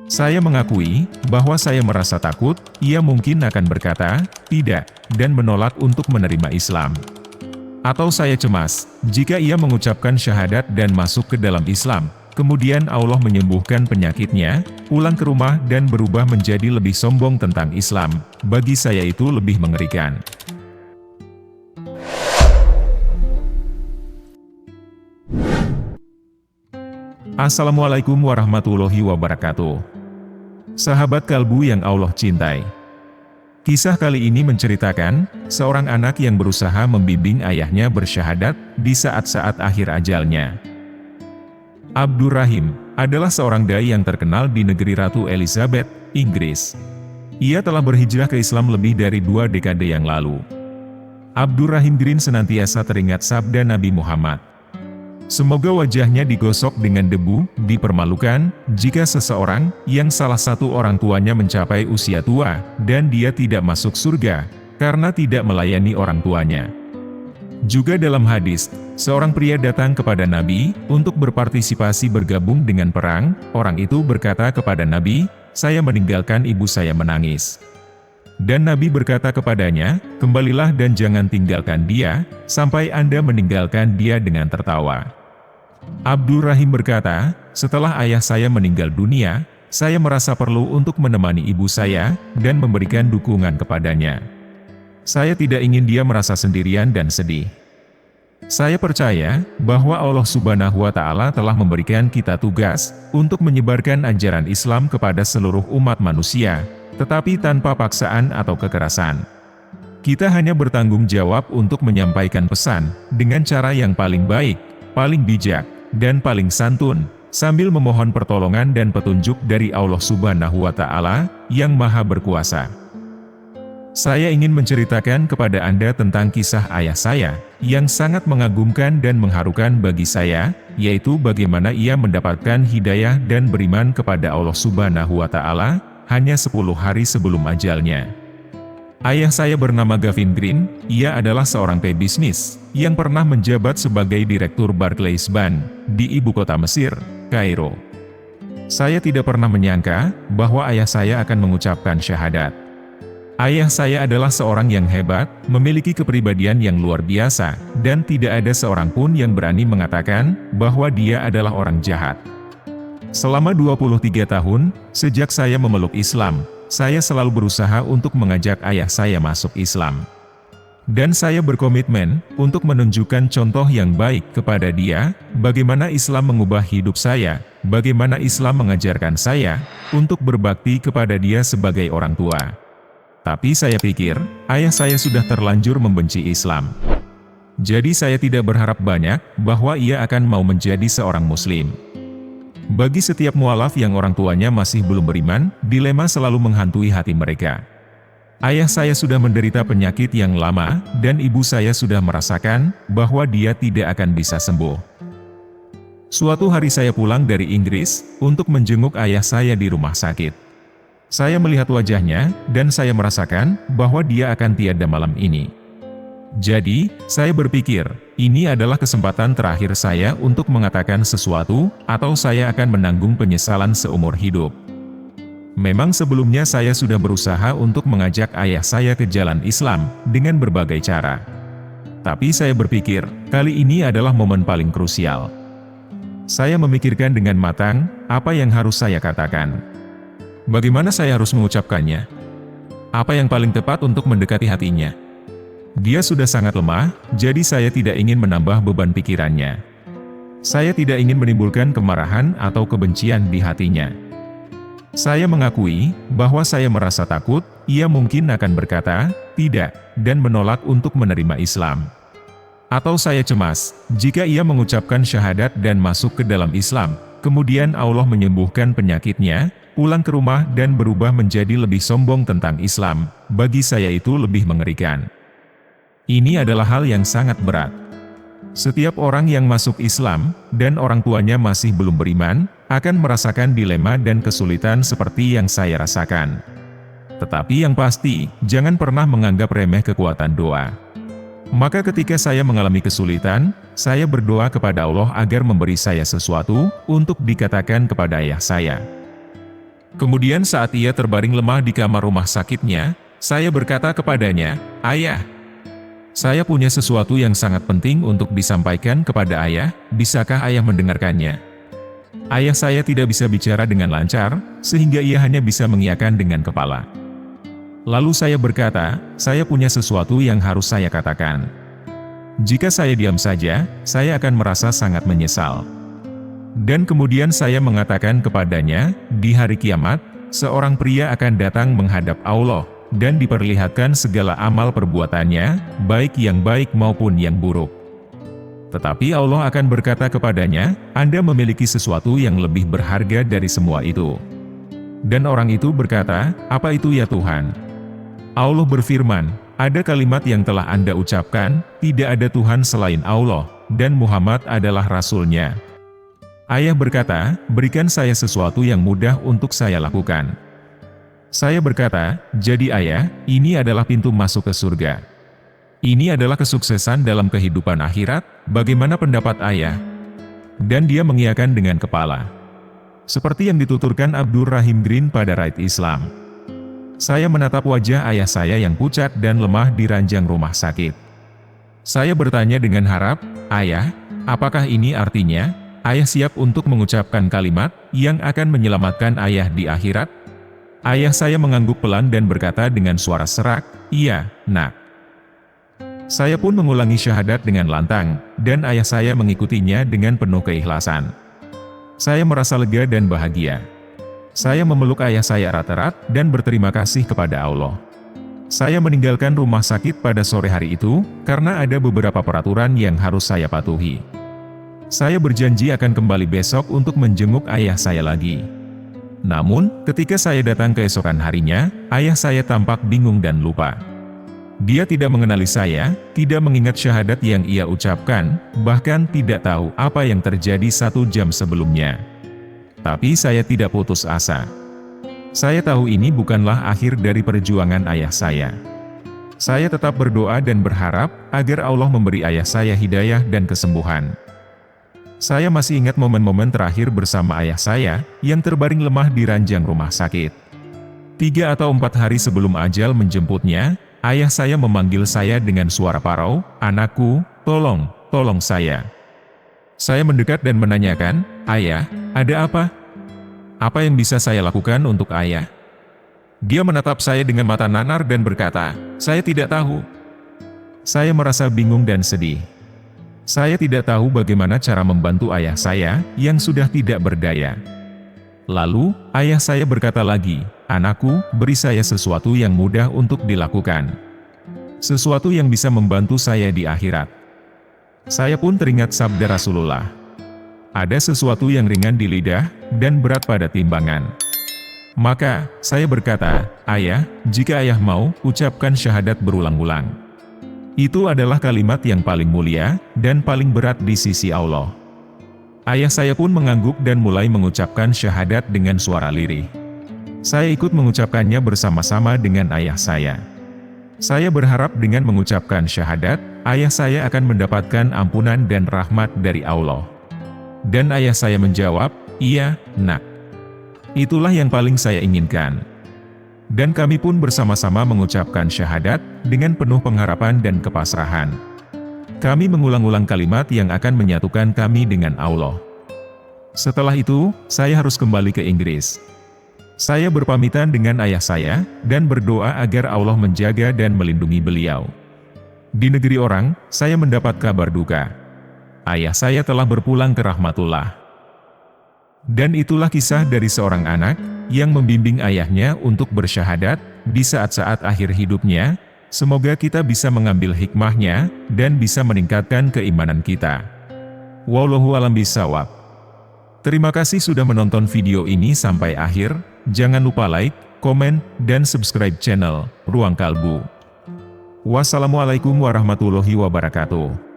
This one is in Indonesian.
Saya mengakui bahwa saya merasa takut. Ia mungkin akan berkata, "Tidak," dan menolak untuk menerima Islam. Atau saya cemas, jika ia mengucapkan syahadat dan masuk ke dalam Islam, kemudian Allah menyembuhkan penyakitnya, pulang ke rumah dan berubah menjadi lebih sombong tentang Islam. Bagi saya itu lebih mengerikan. Assalamualaikum warahmatullahi wabarakatuh. Sahabat kalbu yang Allah cintai. Kisah kali ini menceritakan seorang anak yang berusaha membimbing ayahnya bersyahadat di saat-saat akhir ajalnya. Abdurrahim adalah seorang dai yang terkenal di negeri Ratu Elizabeth, Inggris. Ia telah berhijrah ke Islam lebih dari 2 dekade yang lalu. Abdurrahim Green senantiasa teringat sabda Nabi Muhammad. Semoga wajahnya digosok dengan debu, dipermalukan, jika seseorang, yang salah satu orang tuanya mencapai usia tua, dan dia tidak masuk surga, karena tidak melayani orang tuanya. Juga dalam hadis, seorang pria datang kepada Nabi, untuk berpartisipasi bergabung dengan perang. Orang itu berkata kepada Nabi, "Saya meninggalkan ibu saya menangis." Dan Nabi berkata kepadanya, "Kembalilah dan jangan tinggalkan dia, sampai Anda meninggalkan dia dengan tertawa." Abdurrahim berkata, "Setelah ayah saya meninggal dunia, saya merasa perlu untuk menemani ibu saya, dan memberikan dukungan kepadanya. Saya tidak ingin dia merasa sendirian dan sedih. Saya percaya, bahwa Allah Subhanahu wa Ta'ala telah memberikan kita tugas, untuk menyebarkan ajaran Islam kepada seluruh umat manusia, tetapi tanpa paksaan atau kekerasan. Kita hanya bertanggung jawab untuk menyampaikan pesan, dengan cara yang paling baik, paling bijak, dan paling santun, sambil memohon pertolongan dan petunjuk dari Allah Subhanahu wa Ta'ala, yang Maha Berkuasa." Saya ingin menceritakan kepada Anda tentang kisah ayah saya, yang sangat mengagumkan dan mengharukan bagi saya, yaitu bagaimana ia mendapatkan hidayah dan beriman kepada Allah Subhanahu wa Ta'ala, hanya 10 hari sebelum ajalnya. Ayah saya bernama Gavin Green. Ia adalah seorang pebisnis, yang pernah menjabat sebagai Direktur Barclays Bank, di ibu kota Mesir, Kairo. Saya tidak pernah menyangka, bahwa ayah saya akan mengucapkan syahadat. Ayah saya adalah seorang yang hebat, memiliki kepribadian yang luar biasa, dan tidak ada seorang pun yang berani mengatakan, bahwa dia adalah orang jahat. Selama 23 tahun, sejak saya memeluk Islam, saya selalu berusaha untuk mengajak ayah saya masuk Islam. Dan saya berkomitmen, untuk menunjukkan contoh yang baik kepada dia, bagaimana Islam mengubah hidup saya, bagaimana Islam mengajarkan saya, untuk berbakti kepada dia sebagai orang tua. Tapi saya pikir, ayah saya sudah terlanjur membenci Islam. Jadi saya tidak berharap banyak, bahwa ia akan mau menjadi seorang Muslim. Bagi setiap mualaf yang orang tuanya masih belum beriman, dilema selalu menghantui hati mereka. Ayah saya sudah menderita penyakit yang lama, dan ibu saya sudah merasakan, bahwa dia tidak akan bisa sembuh. Suatu hari saya pulang dari Inggris, untuk menjenguk ayah saya di rumah sakit. Saya melihat wajahnya, dan saya merasakan, bahwa dia akan tiada malam ini. Jadi, saya berpikir, ini adalah kesempatan terakhir saya untuk mengatakan sesuatu, atau saya akan menanggung penyesalan seumur hidup. Memang sebelumnya saya sudah berusaha untuk mengajak ayah saya ke jalan Islam, dengan berbagai cara. Tapi saya berpikir, kali ini adalah momen paling krusial. Saya memikirkan dengan matang, apa yang harus saya katakan. Bagaimana saya harus mengucapkannya? Apa yang paling tepat untuk mendekati hatinya? Dia sudah sangat lemah, jadi saya tidak ingin menambah beban pikirannya. Saya tidak ingin menimbulkan kemarahan atau kebencian di hatinya. Saya mengakui, bahwa saya merasa takut. Ia mungkin akan berkata, "Tidak," dan menolak untuk menerima Islam. Atau saya cemas, jika ia mengucapkan syahadat dan masuk ke dalam Islam, kemudian Allah menyembuhkan penyakitnya, pulang ke rumah dan berubah menjadi lebih sombong tentang Islam. Bagi saya itu lebih mengerikan. Ini adalah hal yang sangat berat. Setiap orang yang masuk Islam, dan orang tuanya masih belum beriman, akan merasakan dilema dan kesulitan seperti yang saya rasakan. Tetapi yang pasti, jangan pernah menganggap remeh kekuatan doa. Maka ketika saya mengalami kesulitan, saya berdoa kepada Allah agar memberi saya sesuatu, untuk dikatakan kepada ayah saya. Kemudian saat ia terbaring lemah di kamar rumah sakitnya, saya berkata kepadanya, "Ayah, saya punya sesuatu yang sangat penting untuk disampaikan kepada ayah, bisakah ayah mendengarkannya?" Ayah saya tidak bisa bicara dengan lancar, sehingga ia hanya bisa mengiyakan dengan kepala. Lalu saya berkata, "Saya punya sesuatu yang harus saya katakan. Jika saya diam saja, saya akan merasa sangat menyesal." Dan kemudian saya mengatakan kepadanya, di hari kiamat, seorang pria akan datang menghadap Allah, dan diperlihatkan segala amal perbuatannya, baik yang baik maupun yang buruk. Tetapi Allah akan berkata kepadanya, "Anda memiliki sesuatu yang lebih berharga dari semua itu." Dan orang itu berkata, "Apa itu ya Tuhan?" Allah berfirman, "Ada kalimat yang telah Anda ucapkan, tidak ada Tuhan selain Allah, dan Muhammad adalah Rasul-Nya." Ayah berkata, "Berikan saya sesuatu yang mudah untuk saya lakukan." Saya berkata, "Jadi ayah, ini adalah pintu masuk ke surga. Ini adalah kesuksesan dalam kehidupan akhirat, bagaimana pendapat ayah?" Dan dia mengiyakan dengan kepala. Seperti yang dituturkan Abdur Rahim Green pada Right Islam. Saya menatap wajah ayah saya yang pucat dan lemah di ranjang rumah sakit. Saya bertanya dengan harap, "Ayah, apakah ini artinya, ayah siap untuk mengucapkan kalimat yang akan menyelamatkan ayah di akhirat?" Ayah saya mengangguk pelan dan berkata dengan suara serak, "Iya, Nak." Saya pun mengulangi syahadat dengan lantang, dan ayah saya mengikutinya dengan penuh keikhlasan. Saya merasa lega dan bahagia. Saya memeluk ayah saya erat-erat dan berterima kasih kepada Allah. Saya meninggalkan rumah sakit pada sore hari itu, karena ada beberapa peraturan yang harus saya patuhi. Saya berjanji akan kembali besok untuk menjenguk ayah saya lagi. Namun, ketika saya datang keesokan harinya, ayah saya tampak bingung dan lupa. Dia tidak mengenali saya, tidak mengingat syahadat yang ia ucapkan, bahkan tidak tahu apa yang terjadi 1 jam sebelumnya. Tapi saya tidak putus asa. Saya tahu ini bukanlah akhir dari perjuangan ayah saya. Saya tetap berdoa dan berharap agar Allah memberi ayah saya hidayah dan kesembuhan. Saya masih ingat momen-momen terakhir bersama ayah saya, yang terbaring lemah di ranjang rumah sakit. 3 atau 4 hari sebelum ajal menjemputnya, ayah saya memanggil saya dengan suara parau, "Anakku, tolong saya." Saya mendekat dan menanyakan, "Ayah, ada apa? Apa yang bisa saya lakukan untuk ayah?" Dia menatap saya dengan mata nanar dan berkata, "Saya tidak tahu." Saya merasa bingung dan sedih. Saya tidak tahu bagaimana cara membantu ayah saya, yang sudah tidak berdaya. Lalu, ayah saya berkata lagi, "Anakku, beri saya sesuatu yang mudah untuk dilakukan. Sesuatu yang bisa membantu saya di akhirat." Saya pun teringat sabda Rasulullah. "Ada sesuatu yang ringan di lidah, dan berat pada timbangan." Maka, saya berkata, "Ayah, jika ayah mau, ucapkan syahadat berulang-ulang. Itu adalah kalimat yang paling mulia, dan paling berat di sisi Allah." Ayah saya pun mengangguk dan mulai mengucapkan syahadat dengan suara lirih. Saya ikut mengucapkannya bersama-sama dengan ayah saya. Saya berharap dengan mengucapkan syahadat, ayah saya akan mendapatkan ampunan dan rahmat dari Allah. Dan ayah saya menjawab, "Iya, Nak. Itulah yang paling saya inginkan." Dan kami pun bersama-sama mengucapkan syahadat, dengan penuh pengharapan dan kepasrahan. Kami mengulang-ulang kalimat yang akan menyatukan kami dengan Allah. Setelah itu, saya harus kembali ke Inggris. Saya berpamitan dengan ayah saya, dan berdoa agar Allah menjaga dan melindungi beliau. Di negeri orang, saya mendapat kabar duka. Ayah saya telah berpulang ke rahmatullah. Dan itulah kisah dari seorang anak, yang membimbing ayahnya untuk bersyahadat, di saat-saat akhir hidupnya. Semoga kita bisa mengambil hikmahnya, dan bisa meningkatkan keimanan kita. Wallahu a'lam bishawab. Terima kasih sudah menonton video ini sampai akhir. Jangan lupa like, komen, dan subscribe channel Ruang Kalbu. Wassalamualaikum warahmatullahi wabarakatuh.